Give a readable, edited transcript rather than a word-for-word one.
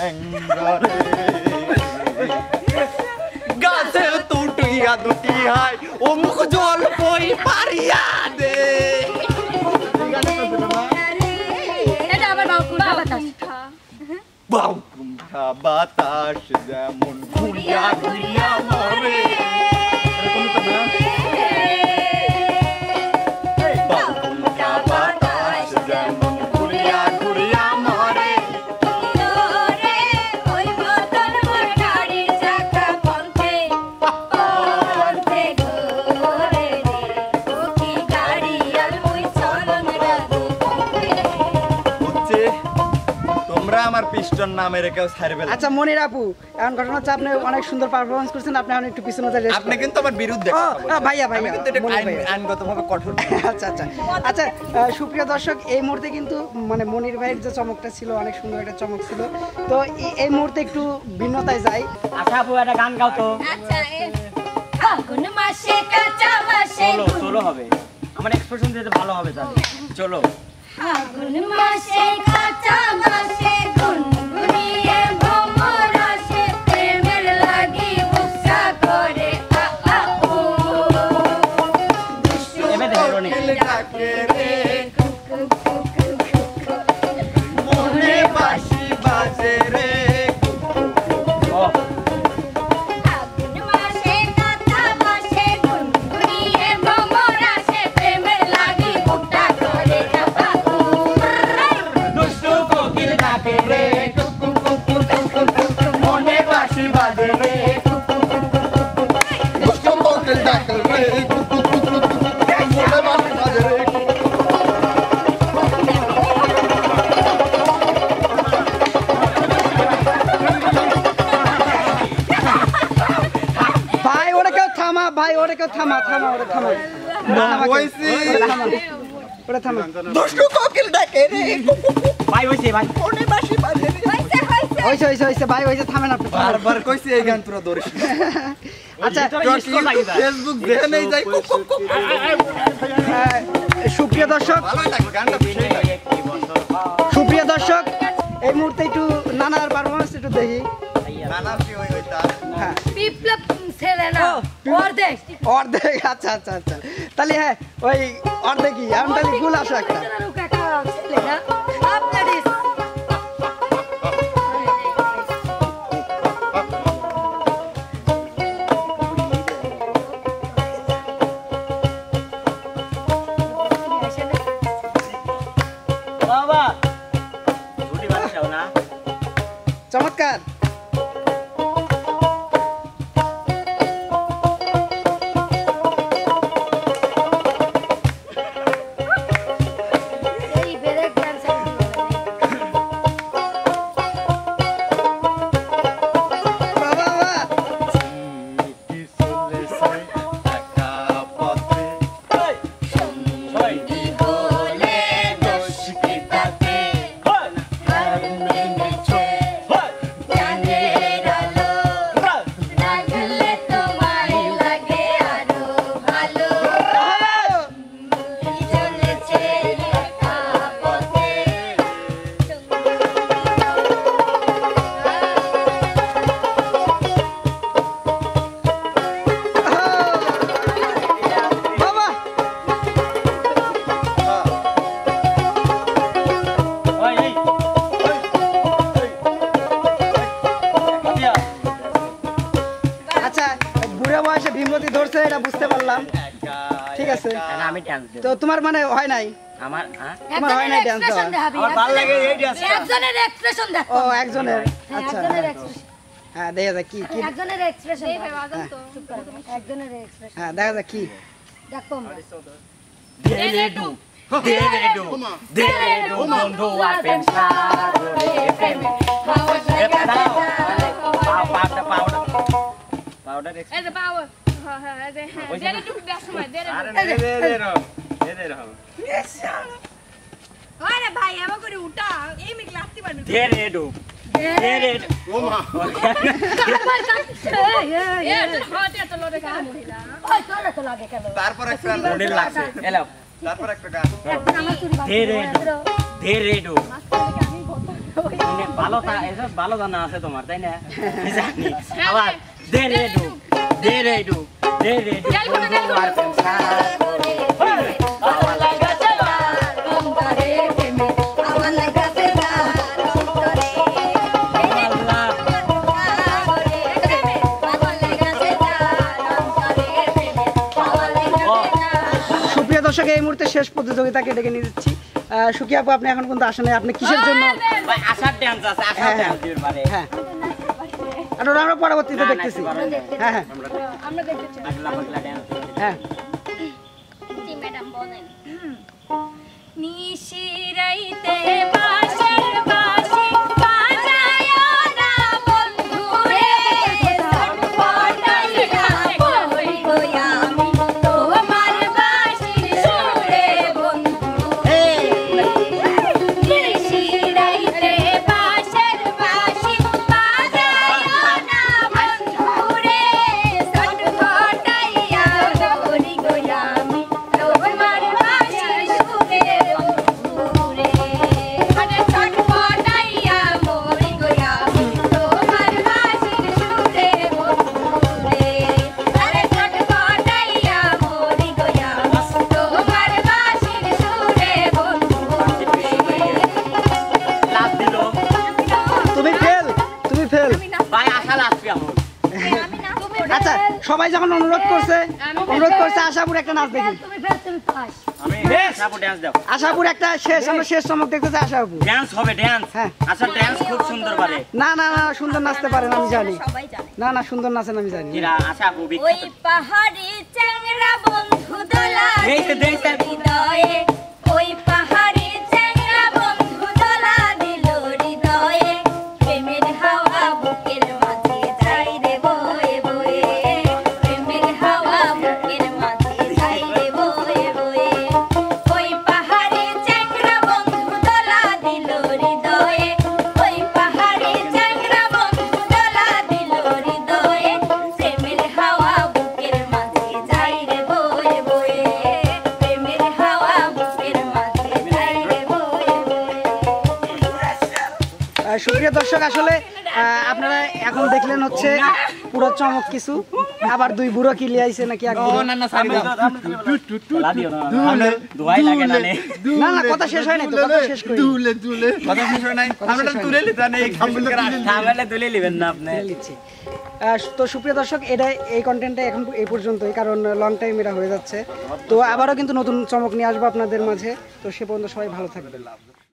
ঠ্যাঙ্গারে গাছে তুটিয়া দুটি হাই ও মুখ জল কই পারিয়া দে এটা আবার বাউকুঠা বাতাস বাউকুঠা বাতাস যেমন ঘুরিয়া ঘুরিয়া মরে এরকম তো না বাউকুঠা বাতাস যেমন ঘুরিয়া ঘুরিয়া মরে ওরে ওই বোতল মোর গাড়ির চাকা পন্থে পন্থে ঘোরে রে ও কি গাড়ি আর মুই চলন রাধু হচ্ছে তোমরা আমার পিস্টন নামে রেখেও ছাড়বে না। আচ্ছা মনির আপু এখন ঘটনা হচ্ছে আপনি অনেক সুন্দর পারফরমেন্স করছেন আপনি এখন একটু পিছনে যান আপনি কিন্তু আমার বিরুদ্ধে কথা বলছেন। ভাইয়া আমি কিন্তু এটা আইনগতভাবে কঠোর আচ্ছা আচ্ছা আচ্ছা সুপ্রিয় দর্শক এই মুহূর্তে কিন্তু মানে মনির ভাইয়ের যে চমকটা ছিল অনেক সুন্দর একটা চমক ছিল তো এই মুহূর্তে একটু ভিন্নতায় যাই আচ্ছা আপু একটা গান গাও তো আচ্ছা ফাগুন মাসে কাঁচা মাসে চলো হবে আমার এক্সপ্রেশন দিতে ভালো হবে তাহলে চলো ফাগুন মাসে কাঁচা মাসে গুনগুনিয়ে ভ্রমর আসে প্রেমের লাগি বুকসা করে আ ও এমে দেখো নি ডাকে রে মনে বাঁশি বাজে রে ও ফাগুন মাসে কাঁচা মাসে গুনগুনিয়ে ভ্রমর আসে প্রেমের লাগি বুকটা করে আ ও দুষ্টু কোকিল ডাকে রে মনে বাঁশি বাজে রে দুষ্ট কোকিল ডাকে রে মনে বাঁশি বাজে রে ভাই ওটা কেউ থামা ভাই ওটা কেউ থামা থামা ওটা থামা কইছি ওটা থামা দুষ্ট কোকিল ডাকে রে ভাই হইছে ভাই মনে বাঁশি বাজে রে হইছে ভাই হইছে থামেন আপনি থামেন। বারবার কইছি এই গান তোরা ধরিস আচ্ছা ফেসবুক দেখে নেই যাই সুপ্রিয় দর্শক ভালোই লাগে গানটা সেই লাগে সুপ্রিয় দর্শক এই মুহূর্তে একটু নানার পারফরমেন্স একটু দেখি নানা কি হই তার হ্যাঁ বিপ্লব ছেলে না অর্ধেক অর্ধেক আচ্ছা আচ্ছা আচ্ছা তাহলে হ্যাঁ ওই অর্ধেকই এখন তাহলে গুল আসো একটা ছেলে না আপনার বাবা রুটি বানাও না চমৎকার এই ব্রেক ডান্স বাবা বাবা কি চলেছে একা পথে সবাই বলে দোষ কি তাতে জানের আলো লাগলে তোমায় লাগে আরো ভালো চলেছে একা পথে বাবা ওই এই আচ্ছা বুড়া বয়সে ভীমরতি ধরছে এটা বুঝতে পারলাম ঠিক আছে আমি ডান্স দেব তো তোমার মানে হয় নাই আমার হ্যাঁ তোমার হয় নাই dance দেওয়া? আমার ভালো লাগে এই ডান্সটা একজনের এক্সপ্রেশন দেখো ও একজনের আচ্ছা একজনের এক্সপ্রেশন হ্যাঁ দেখা যাক কি কি একজনের এক্সপ্রেশন একজনের এক্সপ্রেশন হ্যাঁ দেখা যাক কি দেখো দেরেডু দেরেডু দেরেডু বন্ধু আর পেনসা রে প্রেমে powder powder powder As a power. Dere du bäst som är. Dere আরে দে দে রো আরে ভাই আমার করে উঠা এই মিক লাগতে পারবি দেরেডু দেরেডু ওমা এ তো হাতে তো লড়ে কাম হইলা ওই তোরা তো লাগে কেন তারপর একটা মনে লাগছে এলো তারপর একটা গান আমার চুরি বাঁধতে দেরেডু দেরেডু ভালো জানা আছে তোমার তাই না জানি আবার দে রে ডুব দে রে ডুব দে রে ডুব ডাল কোনা ডাল কোনা আমার লাগাছে লাল অন্তরে প্রেমে আমার লাগাছে লাল অন্তরে আল্লাহ সুপ্রিয় দর্শক এই মুহূর্তে শেষ প্রতিযোগিতাকে ডেকে নিয়ে যাচ্ছি সুকিয়া আপু আপনি এখন পর্যন্ত আসেন নাই, আপনি কিসের জন্য ভাই আশার ডান্স আছে আশার হ্যাঁ, ডান্স দিতে পারে হ্যাঁ আর ওরা আমরা পরবর্তীতে দেখতেছি হ্যাঁ হ্যাঁ আমরা দেখতে চাই আগলা পাগলা ডান্স হ্যাঁ জি ম্যাডাম বলেন নিশিরাইতে বাঁশের বাঁশি বাজায়ো না বন্ধু রে ছটফটাইয়া কই গই আমি তোমার বাঁশির সুরে বন্ধু নিশিরাইতে বাঁশের বাঁশি বাজায়ো না বন্ধু রে ছটফটাইয়া কই গই আমি তোমার বাঁশির সুরে বন্ধু রে আরে ছটফটাইয়া মরি গই আমি তোমার বাঁশির সুরে বন্ধু রে আরে ছটফটাইয়া মরি গই আমি তোমার বাঁশির সুরে বন্ধু রে লাভ দিল তুমি ফেল ভাই আশা লাগবে আমার আচ্ছা সবাই যখন অনুরোধ করছে আশাপুর একটা নাচ দেখি তুমি ফের তুমি পাস আমি সাপোর্ট ডান্স দাও আশাপুর একটা আমরা শেষ চমক দেখতেছি আশাপুর ডান্স হবে ডান্স হ্যাঁ। আচ্ছা ডান্স খুব সুন্দর পারে না না না সুন্দর নাচতে পারেন আমি জানি সবাই জানে না না সুন্দর নাচেন আমি জানি কিরা আশা খুব ওই বিখ্যাত পাহাড়ি চ্যাংরা বন্ধু দোলা এই যে দেখ দেখ। হৃদয়ে ওই পাহাড়ি চ্যাংরা বন্ধু দোলা দিল হৃদয়ে প্রেমের হাওয়া বুকের মাঝে যাই রে বয়ে বয়ে প্রেমের হাওয়া বুকের মাঝে যাই রে বয়ে বয়ে ওই পাহাড়ি চ্যাংরা বন্ধু দোলা দিল হৃদয়ে ওই পাহাড়ি চ্যাংরা বন্ধু দোলা দিল হৃদয়ে প্রেমের হাওয়া বুকের মাঝে যাই রে বয়ে বয়ে প্রেমের হাওয়া বুকের মাঝে যাই রে বয়ে বয়ে সুপ্রিয় দর্শক আসলে আপনারা এখন দেখলেন হচ্ছে পুরো চমক কিছু আবার দুই বুড়ো কি লিয়াইছে নাকি এক বুড়ো? না না সাইড লা দিও না দোয়াই লাগে না নে না না কথা শেষ হয় নাই তো কথা শেষ করি দুলে কথা শেষ হয় নাই আমরা তুলে লিতা নেই থামলে তুলে নেবেন না আপনি নিচ্ছি তো সুপ্রিয় দর্শক এটা এই কন্টেন্টটা এখন এই পর্যন্তই কারণ লং টাইম এটা হয়ে যাচ্ছে তো আবারও কিন্তু নতুন চমক নিয়ে আসবো আপনাদের মাঝে তো সে পর্যন্ত সবাই ভালো থাকবেন